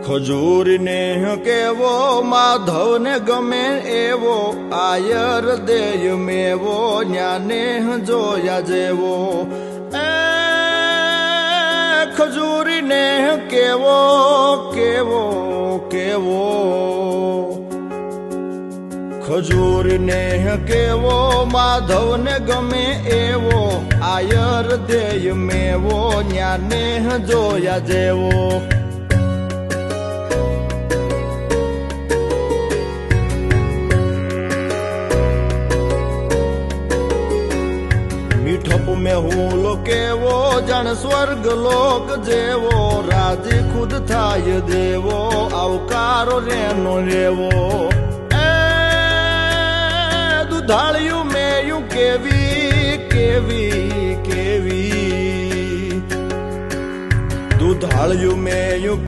ખજૂરને કેવો માધવને ગમે એવો આયર દેય મેવો ન્યાને જોયા જેવો એ ખજૂરીને કેવો કેવો કેવો ખજૂરને કેવો માધવને ગમે એવો આયર દેય મેવો ન્યાને જોયા જેવો મીઠપ में હુલો કેવો જણ સ્વર્ગ લોક જેવો રાજી ખુદ થાય દેવો આવકારો રેનો રેવો એ દુધાળિયું મેયું કેવી કેવી કેવી દુધાળિયું મેયું